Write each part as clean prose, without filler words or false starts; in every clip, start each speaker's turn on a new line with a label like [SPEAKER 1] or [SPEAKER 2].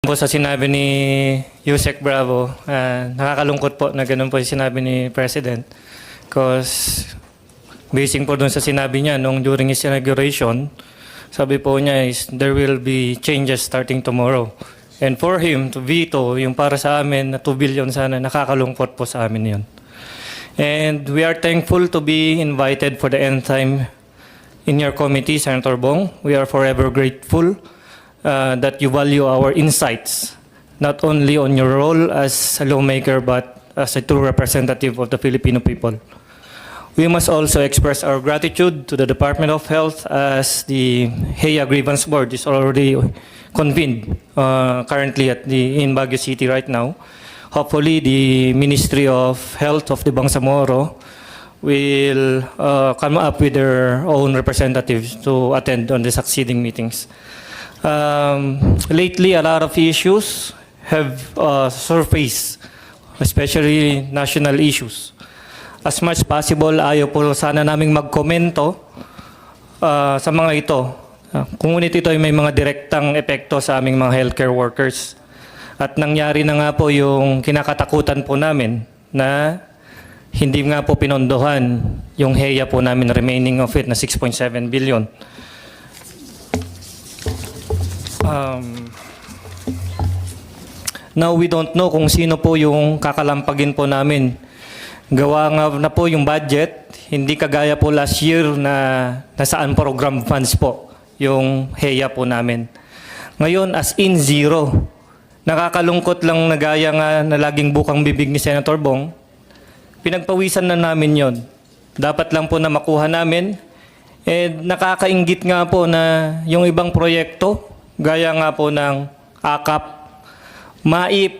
[SPEAKER 1] Po sa sinabi ni Yusek Bravo, nakakalungkot po na ganun po yung sinabi ni President. Because basing po dun sa sinabi niya nung during his inauguration, sabi po niya is there will be changes starting tomorrow. And for him to veto yung para sa amin na 2 billion sana, nakakalungkot po sa amin yun. And we are thankful to be invited for the end time in your committee, Senator Bong. We are forever grateful that you value our insights, not only on your role as a lawmaker, but as a true representative of the Filipino people. We must also express our gratitude to the Department of Health as the HEA Grievance Board is already convened currently in Baguio City right now. Hopefully, the Ministry of Health of the Bangsamoro will come up with their own representatives to attend on the succeeding meetings. Lately, a lot of issues have surfaced, especially national issues. As much possible, ayaw po sana naming magkomento sa mga ito. Ngunit ito ay may mga direktang epekto sa aming mga healthcare workers. At nangyari na nga po yung kinakatakutan po namin na hindi nga po pinondohan yung HEA po namin remaining of it na 6.7 billion. Now we don't know kung sino po yung kakalampagin po namin. Gawa nga na po yung budget, hindi kagaya po last year na nasaan program funds po yung HEA po namin. Ngayon as in zero. Nakakalungkot lang na gaya nga na laging bukang bibig ni Senator Bong. Pinagpawisan na namin yon. Dapat lang po na makuha namin. Nakakainggit nga po na yung ibang proyekto, gaya nga po ng AKAP, MAIP,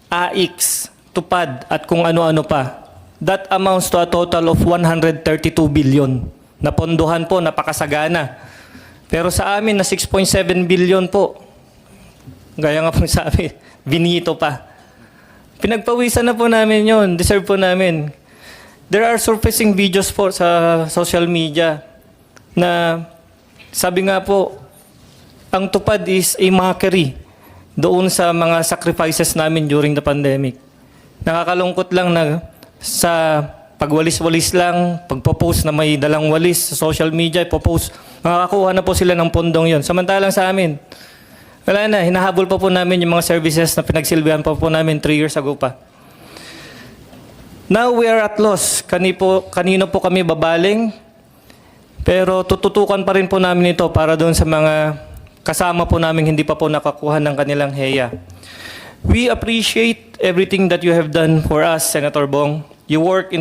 [SPEAKER 1] AIX, TUPAD at kung ano-ano pa. That amounts to a total of 132 billion. Napondohan po, napakasagana. Pero sa amin na 6.7 billion po, gaya nga po sabi, binito pa. Pinagpawisan na po namin yon, deserve po namin. There are surfacing videos po sa social media na sabi nga po, ang TUPAD is a mockery doon sa mga sacrifices namin during the pandemic. Nakakalungkot lang na sa pagwalis-walis lang, pagpo-post na may dalang walis sa social media, ipopost, makakakuha na po sila ng pondong yon. Samantalang sa amin, wala na, hinahabol pa po namin yung mga services na pinagsilbihan pa po namin 3 years ago pa. Now we are at loss. Kanino po kami babaling? Pero tututukan pa rin po namin ito para doon sa mga kasama po namin hindi pa po nakakuha ng kanilang HEA. We appreciate everything that you have done for us, Senator Bong. Your work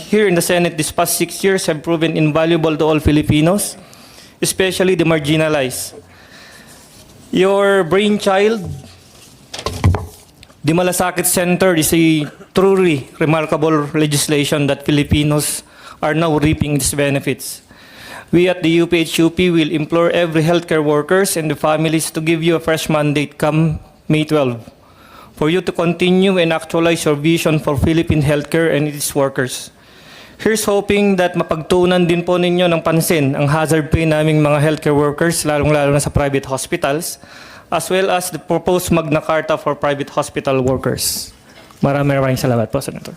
[SPEAKER 1] here in the Senate this past 6 years have proven invaluable to all Filipinos, especially the marginalized. Your brainchild, the Malasakit Center, is a truly remarkable legislation that Filipinos are now reaping its benefits. We at the UPHUP will implore every healthcare workers and the families to give you a fresh mandate come May 12 for you to continue and actualize your vision for Philippine healthcare and its workers. Here's hoping that mapagtunan din po ninyo ng pansin ang hazard pay naming mga healthcare workers, lalong-lalo na sa private hospitals, as well as the proposed Magna Carta for private hospital workers. Maraming salamat po, Senator.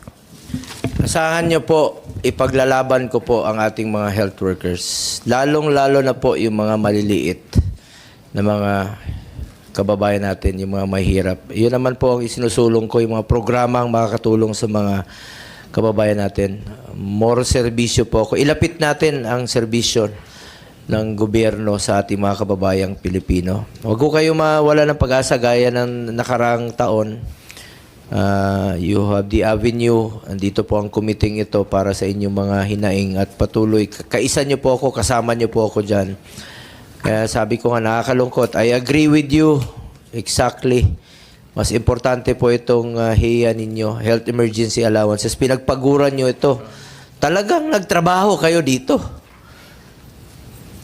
[SPEAKER 2] Asahan niyo po, ipaglalaban ko po ang ating mga health workers. Lalong-lalo na po yung mga maliliit na mga kababayan natin, yung mga mahirap. Yun naman po ang isinusulong ko, yung mga programang makakatulong sa mga kababayan natin. More serbisyo po ako. Ilapit natin ang serbisyo ng gobyerno sa ating mga kababayang Pilipino. Huwag ko kayo mawala ng pag-asa gaya ng nakarang taon. You have the avenue. Andito po ang committee ito para sa inyong mga hinaing at patuloy. Kaisa niyo po ako, kasama niyo po ako dyan. Kaya sabi ko nga, nakakalungkot. I agree with you. Exactly. Mas importante po itong HEA ninyo, Health Emergency Allowances. Pinagpaguran nyo ito. Talagang nagtrabaho kayo dito.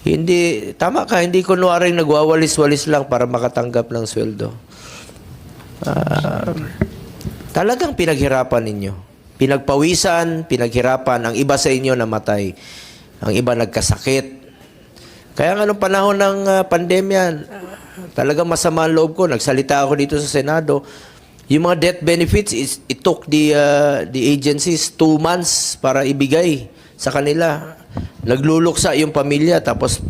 [SPEAKER 2] Hindi, tama ka, hindi kunwaring nagwawalis-walis lang para makatanggap ng sweldo. Talagang pinaghirapan ninyo. Pinagpawisan, pinaghirapan. Ang iba sa inyo namatay. Ang iba nagkasakit. Kaya nga nung panahon ng pandemya, Talagang masama ang loob ko. Nagsalita ako dito sa Senado. Yung mga death benefits, it took the agencies 2 months para ibigay sa kanila. Nagluluksa yung pamilya, tapos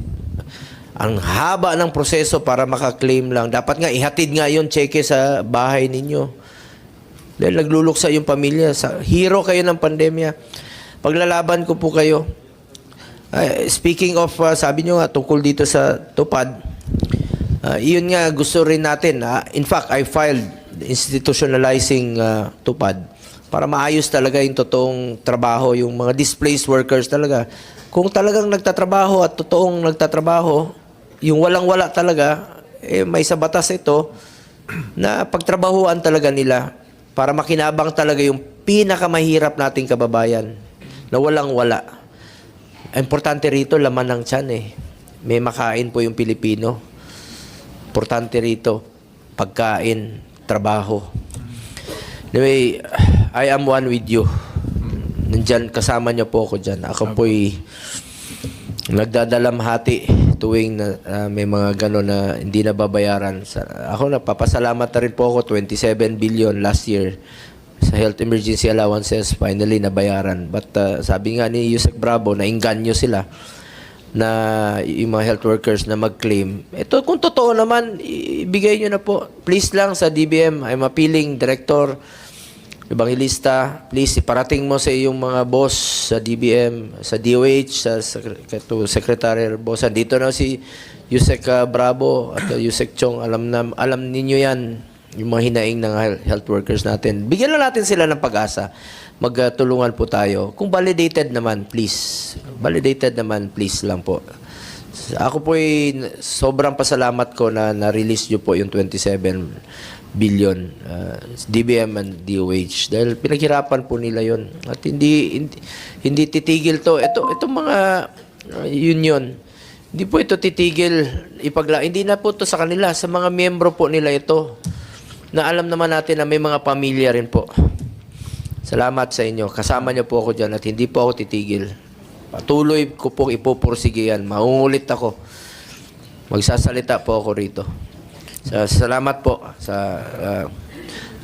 [SPEAKER 2] ang haba ng proseso para makaklaim lang. Dapat nga, ihatid nga yung cheque sa bahay ninyo. Dahil nagluluksa yung pamilya. Hero kayo ng pandemya. Paglalaban ko po kayo. Speaking of, sabi nyo nga, tungkol dito sa tupad, yun nga gusto rin natin. In fact, I filed institutionalizing tupad para maayos talaga yung totoong trabaho, yung mga displaced workers talaga. Kung talagang nagtatrabaho at totoong nagtatrabaho, yung walang-wala talaga, may sa batas ito na pagtrabahuan talaga nila para makinabang talaga yung pinakamahirap nating kababayan na walang-wala. Importante rito, laman ng tiyan May makain po yung Pilipino. Importante rito, pagkain, trabaho. Anyway, I am one with you. Nandyan, kasama niyo po ako dyan. Ako po'y nagdadalamhati tuwing may mga gano'n na hindi nababayaran. Ako napapasalamat na rin po ako, 27 billion last year sa health emergency allowances, finally nabayaran. But sabi nga ni Yusek Bravo, nainganyo sila na yung mga health workers na mag-claim. Ito, kung totoo naman, ibigay nyo na po. Please lang sa DBM, I'm appealing, Director, Evangelista, please iparating mo sa iyong mga boss sa DBM, sa DOH, sa Secretary Bosa. Dito na si Yusek Bravo at Yusek Chong. Alam ninyo yan, yung mga hinaing ng health workers natin. Bigyan na natin sila ng pag-asa. Magtulungan po tayo. Kung validated naman, please. Validated naman, please lang po. Ako po sobrang pasalamat ko na na-release nyo po yung 27 billion DBM and DOH dahil pinaghirapan po nila yon at hindi titigil to itong mga union, hindi po ito titigil hindi na po to sa kanila, sa mga miyembro po nila ito, na alam naman natin na may mga pamilya rin po. Salamat sa inyo, kasama niyo po ako dyan at hindi po ako titigil. Patuloy ko po ipupursige yan, maungulit ako, magsasalita po ako rito. Salamat po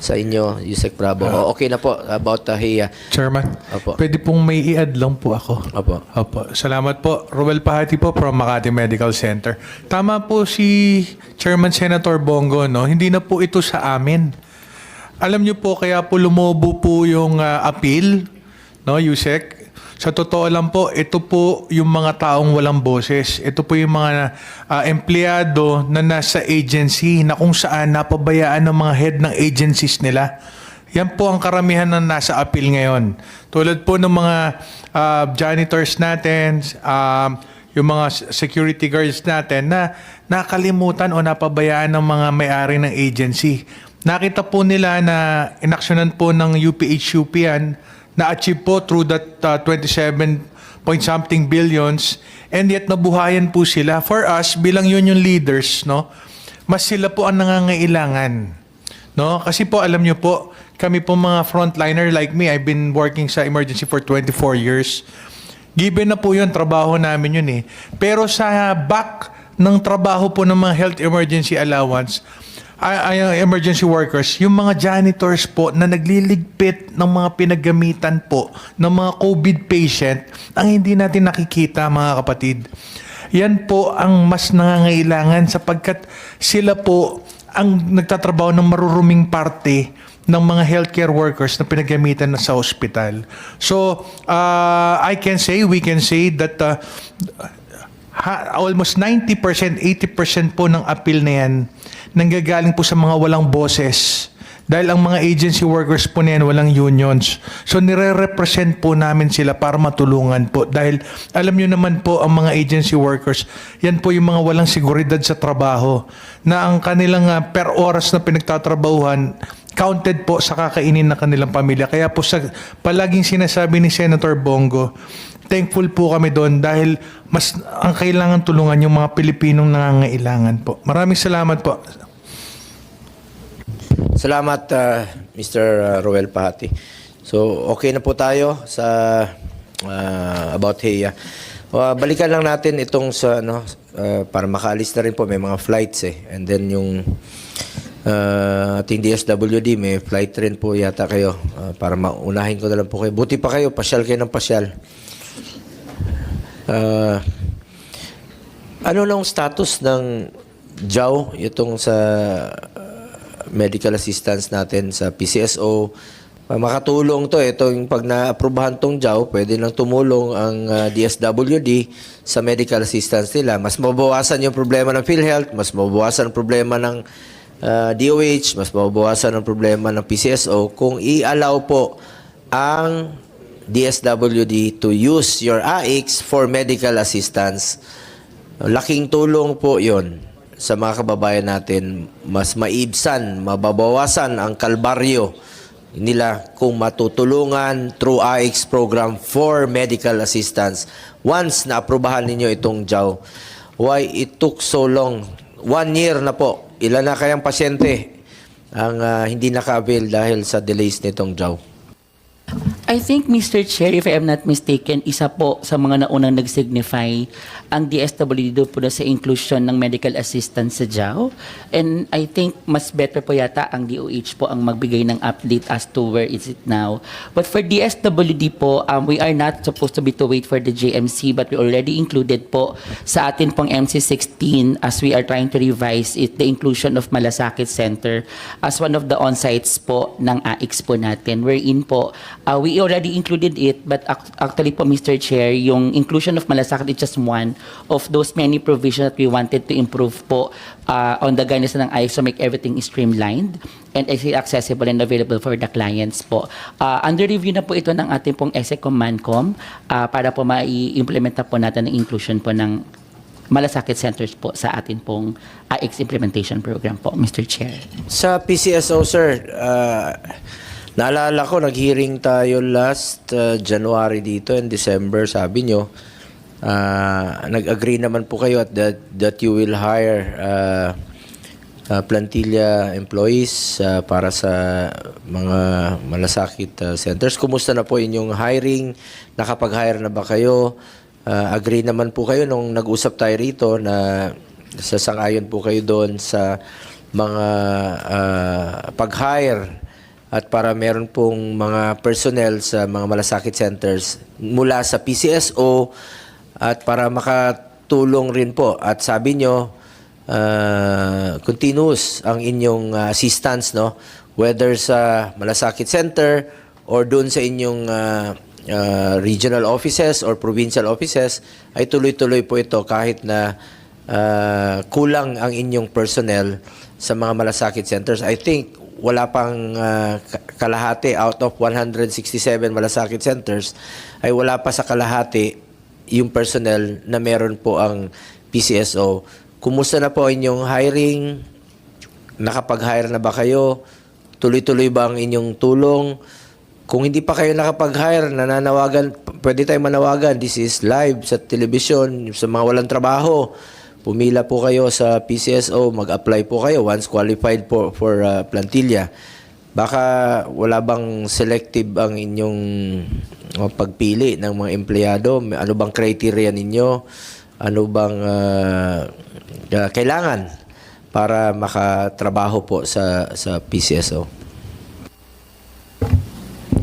[SPEAKER 2] sa inyo, Yusek Bravo. Okay na po about HEA.
[SPEAKER 3] Chairman,
[SPEAKER 2] Opo.
[SPEAKER 3] pwede pong may i-add lang po ako.
[SPEAKER 2] Opo.
[SPEAKER 3] Salamat po. Ruel Pahati po from Makati Medical Center. Tama po si Chairman Senator Bongo, no? Hindi na po ito sa amin. Alam niyo po, kaya po lumobo po yung appeal, no, Yusek? Sa totoo lang po, ito po yung mga taong walang boses. Ito po yung mga empleyado na nasa agency na kung saan napabayaan ng mga head ng agencies nila. Yan po ang karamihan na nasa appeal ngayon. Tulad po ng mga janitors natin, yung mga security guards natin na nakalimutan o napabayaan ng mga may-ari ng agency. Nakita po nila na inaksyonan po ng UPH-UP yan, na-achieve po through that 27 point something billions, and yet nabuhayan po sila. For us, bilang union leaders, no, mas sila po ang nangangailangan. No? Kasi po, alam nyo po, kami po mga frontliner like me, I've been working sa emergency for 24 years. Given na po yun, trabaho namin yun eh. Pero sa back ng trabaho po ng mga health emergency allowance, emergency workers, yung mga janitors po na nagliligpit ng mga pinagamitan po ng mga COVID patient, ang hindi natin nakikita, mga kapatid. Yan po ang mas nangangailangan sapagkat sila po ang nagtatrabaho ng maruruming parte ng mga healthcare workers na pinagamitan na sa ospital. So, we can say that almost 90%, 80% po ng appeal na yan nanggagaling po sa mga walang boses. Dahil ang mga agency workers po na yan, walang unions. So, nire-represent po namin sila para matulungan po. Dahil alam nyo naman po, ang mga agency workers, yan po yung mga walang seguridad sa trabaho. Na ang kanilang per oras na pinagtatrabahuhan, counted po sa kakainin ng kanilang pamilya. Kaya po sa palaging sinasabi ni Senator Bongo, thankful po kami doon dahil mas ang kailangan tulungan yung mga Pilipinong nangangailangan po. Maraming salamat po.
[SPEAKER 2] Salamat, Mr. Roel Pahati. So, okay na po tayo sa about HEA. Balikan lang natin itong sa para makaalis na rin po, may mga flights eh. And then yung ating DSWD, may flight rin po yata kayo para maunahin ko na lang po kayo. Buti pa kayo, pasyal kayo ng pasyal. Ano nang status ng JAW itong sa medical assistance natin sa PCSO? Makatulong to. Ito yung pag na-aprobahan tong JAW, pwede nang tumulong ang DSWD sa medical assistance nila. Mas mabawasan yung problema ng PhilHealth, mas mabawasan ang problema ng DOH, mas mabawasan ang problema ng PCSO kung i-allow po ang DSWD to use your AIX for medical assistance. Laking tulong po yon sa mga kababayan natin. Mas maibsan, mababawasan ang kalbaryo nila kung matutulungan through AIX program for medical assistance. Once na-aprobahan ninyo itong JAW, why it took so long? 1 year na po. Ilan na kayang pasyente ang hindi naka-avail dahil sa delays nitong JAW?
[SPEAKER 4] I think, Mr. Chair, if I am not mistaken, isa po sa mga naunang nag-signify ang DSWD do po na sa inclusion ng medical assistance sa JAW. And I think mas better po yata ang DOH po ang magbigay ng update as to where is it now. But for DSWD po, we are not supposed to be to wait for the JMC, but we already included po sa atin pong MC16 as we are trying to revise it, the inclusion of Malasakit Center as one of the on-sites po ng AIX po natin. Wherein po, we already included it, but actually po, Mr. Chair, yung inclusion of Malasakit is just one of those many provisions that we wanted to improve po on the guidance ng AIX to make everything streamlined and accessible and available for the clients po. Under review na po ito ng ating pong ESEC Mancom para po ma-implementa po natin ang inclusion po ng Malasakit Centers po sa atin pong AIX implementation program po, Mr. Chair.
[SPEAKER 2] Sa PCSO, sir, naalala ko, nag-hearing tayo last January dito and December, sabi nyo, nag-agree naman po kayo at that you will hire plantilla employees para sa mga malasakit centers. Kumusta na po inyong hiring? Nakapag-hire na ba kayo? Agree naman po kayo nung nag-usap tayo rito na sasangayon po kayo doon sa mga pag-hire at para meron pong mga personnel sa mga malasakit centers mula sa PCSO at para makatulong rin po. At sabi nyo, continuous ang inyong assistance, no? Whether sa malasakit center or doon sa inyong regional offices or provincial offices, ay tuloy-tuloy po ito kahit na kulang ang inyong personnel sa mga malasakit centers. I think wala pang kalahati out of 167 malasakit centers ay wala pa sa kalahati yung personnel na meron po ang PCSO. Kumusta na po inyong hiring? Nakapag-hire na ba kayo? Tuloy-tuloy ba ang inyong tulong? Kung hindi pa kayo nakapag-hire, nananawagan, pwede tayong manawagan. This is live sa television, sa mga walang trabaho. Pumila po kayo sa PCSO, mag-apply po kayo once qualified for plantilla. Baka wala bang selective ang inyong pagpili ng mga empleyado? Ano bang criteria ninyo? Ano bang kailangan para makatrabaho po sa PCSO?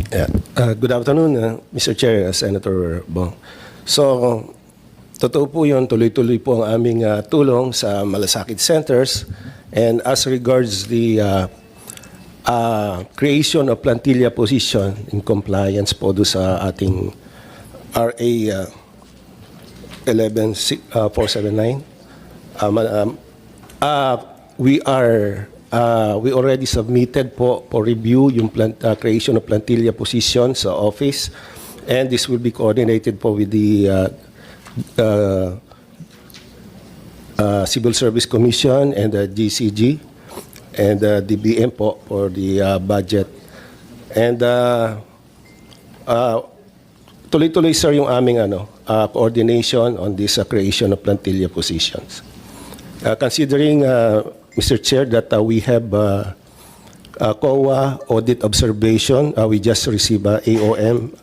[SPEAKER 5] Yeah. Good afternoon, Mr. Chair, Senator Bong. So, totoo po yun, tuloy-tuloy po ang aming tulong sa malasakit centers. And as regards the creation of plantilla position in compliance po do sa ating RA 11479, we already submitted po for review yung creation of plantilla position sa office, and this will be coordinated po with the Civil Service Commission and the GCG and the DBM po for the budget. And tuloy-tuloy, sir, yung aming coordination on this creation of plantilla positions. Considering, Mr. Chair, that we have COA audit observation, we just received AOM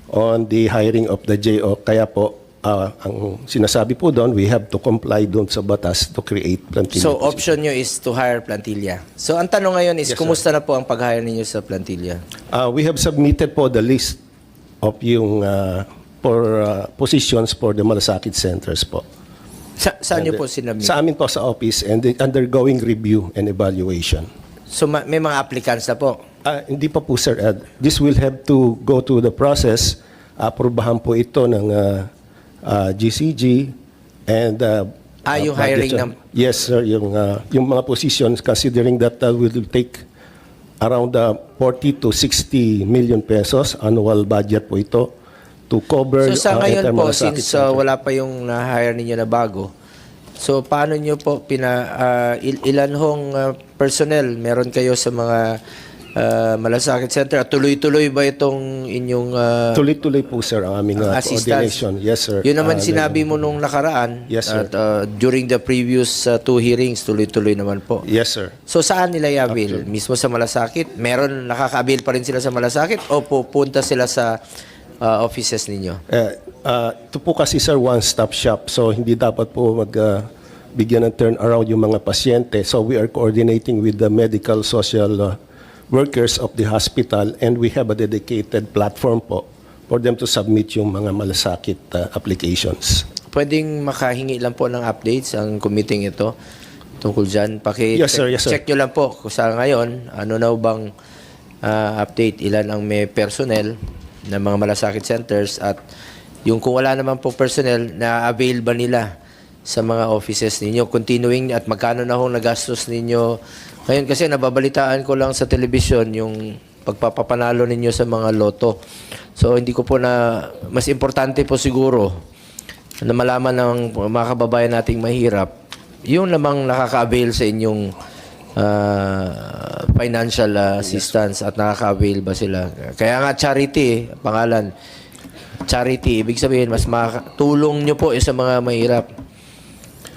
[SPEAKER 5] on the hiring of the JO. Kaya po, ang sinasabi po doon, we have to comply doon sa batas to create plantilla.
[SPEAKER 2] So, option nyo is to hire plantilla. So, ang tanong ngayon is,
[SPEAKER 5] Yes, sir.
[SPEAKER 2] kumusta na po ang pag-hire ninyo sa plantilla?
[SPEAKER 5] We have submitted po the list of yung for positions for the malasakit centers po.
[SPEAKER 2] Saan nyo po sinabit?
[SPEAKER 5] Sa amin po sa office and undergoing review and evaluation.
[SPEAKER 2] So, may mga applicants na po.
[SPEAKER 5] Hindi pa po, sir. This will have to go through the process. Aprobahan po ito ng GCG and
[SPEAKER 2] Yung hiring ng...
[SPEAKER 5] Yes, sir. Yung mga positions, considering that will take around 40 to 60 million pesos annual budget po ito to cover
[SPEAKER 2] So, sa ngayon
[SPEAKER 5] entire
[SPEAKER 2] po,
[SPEAKER 5] malasakit
[SPEAKER 2] since
[SPEAKER 5] center.
[SPEAKER 2] wala pa yung na-hire ninyo na bago, so, paano nyo po ilan hong personnel meron kayo sa mga malasakit center? At tuloy-tuloy ba itong inyong
[SPEAKER 5] Tuloy-tuloy po, sir, ang aming
[SPEAKER 2] assistance?
[SPEAKER 5] coordination. Yes, sir.
[SPEAKER 2] Yun naman sinabi mo nung nakaraan.
[SPEAKER 5] Yes, sir.
[SPEAKER 2] At during the previous 2 hearings, tuloy-tuloy naman po.
[SPEAKER 5] Yes, sir.
[SPEAKER 2] So, saan nila i-avail? Mismo sa malasakit? Meron, nakaka-avail pa rin sila sa malasakit? O pupunta sila sa offices ninyo?
[SPEAKER 5] Ito po kasi, sir, one-stop shop. So, hindi dapat po bigyan ng turnaround yung mga pasyente. So, we are coordinating with the medical social workers of the hospital and we have a dedicated platform po for them to submit yung mga malasakit applications.
[SPEAKER 2] Pwedeng makahingi lang po ng updates ang committee ito tungkol dyan.
[SPEAKER 5] Yes, sir. Yes, sir.
[SPEAKER 2] Check nyo lang po kung sa ngayon, ano na bang update, ilan ang may personnel ng mga malasakit centers at yung kung wala naman po personnel, na-avail ba nila sa mga offices ninyo, continuing at magkano na hong nagastos ninyo. Ngayon kasi nababalitaan ko lang sa television yung pagpapapanalo ninyo sa mga loto. So hindi ko po na, mas importante po siguro na malaman ng mga kababayan nating mahirap, yung lamang nakaka-avail sa inyong financial assistance at nakaka-avail ba sila. Kaya nga charity, pangalan, charity, ibig sabihin mas tulong nyo po sa mga mahirap.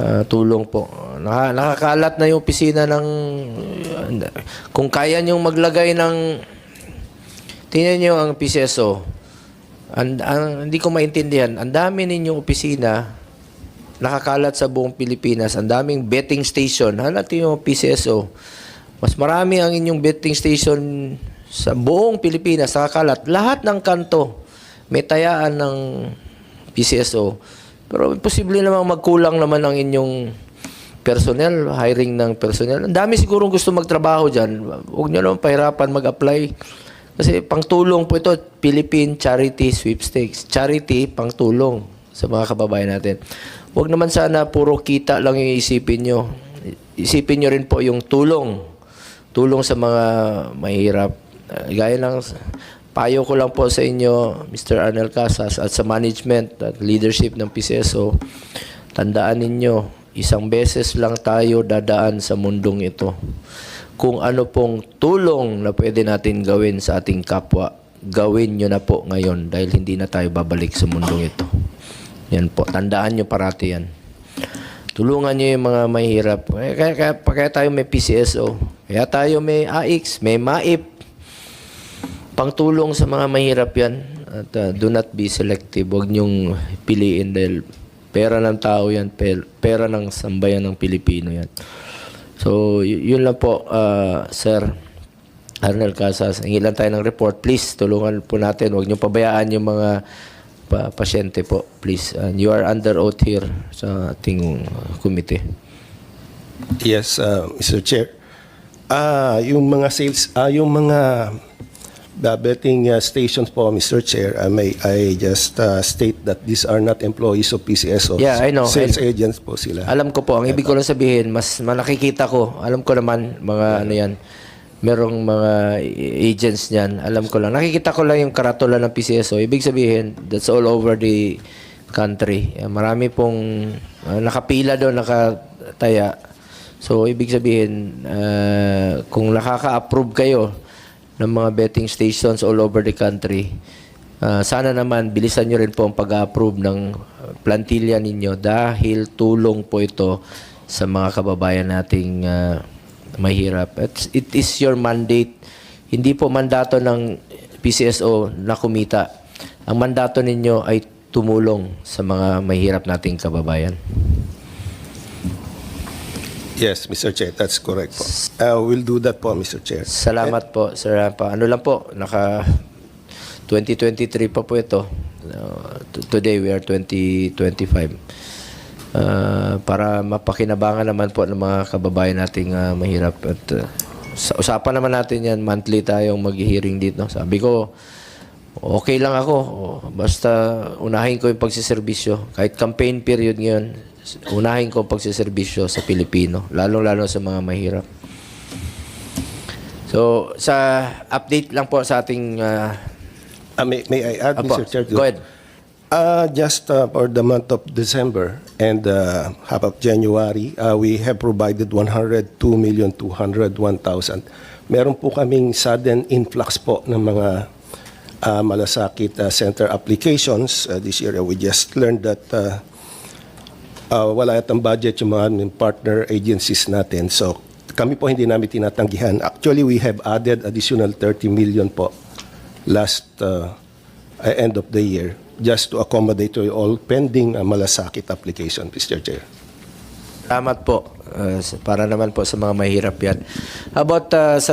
[SPEAKER 2] Tulong po. Nakakalat na yung opisina ng... Kung kaya nyo maglagay ng... Tingnan nyo ang PCSO. Hindi ko maintindihan. Ang dami ninyong opisina nakakalat sa buong Pilipinas. Ang daming betting station. Hanap yung PCSO. Mas marami ang inyong betting station sa buong Pilipinas. Nakakalat. Lahat ng kanto may tayaan ng PCSO. Pero posible namang magkulang naman ang inyong personnel, hiring ng personnel. Ang dami sigurong gusto magtrabaho dyan. Huwag nyo naman pahirapan mag-apply. Kasi pangtulong po ito, Philippine Charity Sweepstakes. Charity, pangtulong sa mga kababayan natin. Huwag naman sana puro kita lang yung isipin nyo. Isipin nyo rin po yung tulong. Tulong sa mga mahirap. Gaya lang... Payo ko lang po sa inyo, Mr. Arnel Casas, at sa management at leadership ng PCSO, tandaan ninyo, isang beses lang tayo dadaan sa mundong ito. Kung ano pong tulong na pwede natin gawin sa ating kapwa, gawin nyo na po ngayon dahil hindi na tayo babalik sa mundong ito. Yan po, tandaan nyo parati yan. Tulungan nyo yung mga mahirap. Kaya tayo may PCSO, kaya tayo may AIX, may MAIP, pangtulong sa mga mahirap yan. At do not be selective. Huwag niyong piliin dahil pera ng tao yan, pera ng sambayan ng Pilipino yan. So, yun lang po, Sir Arnel Casas. Hingilan tayo ng report. Please, tulungan po natin. Huwag niyong pabayaan yung mga pasyente po. Please. And you are under oath here sa ating committee.
[SPEAKER 5] Yes, Mr. Chair. Yung mga sales, yung mga betting stations po, Mr. Chair, may I just state that these are not employees of PCSO.
[SPEAKER 2] Yeah, I know.
[SPEAKER 5] Sales agents po sila.
[SPEAKER 2] Alam ko po, ang ibig ko lang sabihin, mas nakikita ko, alam ko naman, mga ano yan, merong mga agents niyan, alam ko lang. Nakikita ko lang yung karatula ng PCSO. Ibig sabihin, that's all over the country. Marami pong nakapila doon, nakataya. So, ibig sabihin, kung nakaka-approve kayo ng mga betting stations all over the country, sana naman bilisan nyo rin po ang pag-approve ng plantilla ninyo dahil tulong po ito sa mga kababayan nating mahirap. It is your mandate. Hindi po mandato ng PCSO na kumita. Ang mandato ninyo ay tumulong sa mga mahirap nating kababayan.
[SPEAKER 5] Yes, Mr. Chair, that's correct po. We'll do that po, Mr. Chair.
[SPEAKER 2] Salamat po, Sir Rampa. Ano lang po, naka 2023 pa po ito. Today we are 2025. Para mapakinabangan naman po ng mga kababayan nating mahirap. At usapan naman natin yan, monthly tayong mag-hearing dito. Sabi ko, okay lang ako. Basta unahin ko yung pagsiservisyo. Kahit campaign period ngayon, unahin ko ang pagsiservisyo sa Pilipino. Lalong-lalo sa mga mahirap. So, sa update lang po sa ating...
[SPEAKER 5] May I add,
[SPEAKER 2] Apo,
[SPEAKER 5] Mr. Chair?
[SPEAKER 2] go ahead.
[SPEAKER 5] Just for the month of December and half of January, we have provided 102,201,000. Meron po kaming sudden influx po ng mga malasakit center applications. This year, we just learned that wala yatang budget yung mga partner agencies natin. So kami po hindi namin tinatanggihan. Actually, we have added additional 30 million po last end of the year just to accommodate to all pending malasakit application, Mr. Chair.
[SPEAKER 2] Salamat po. Para naman po sa mga mahirap yan. How about sa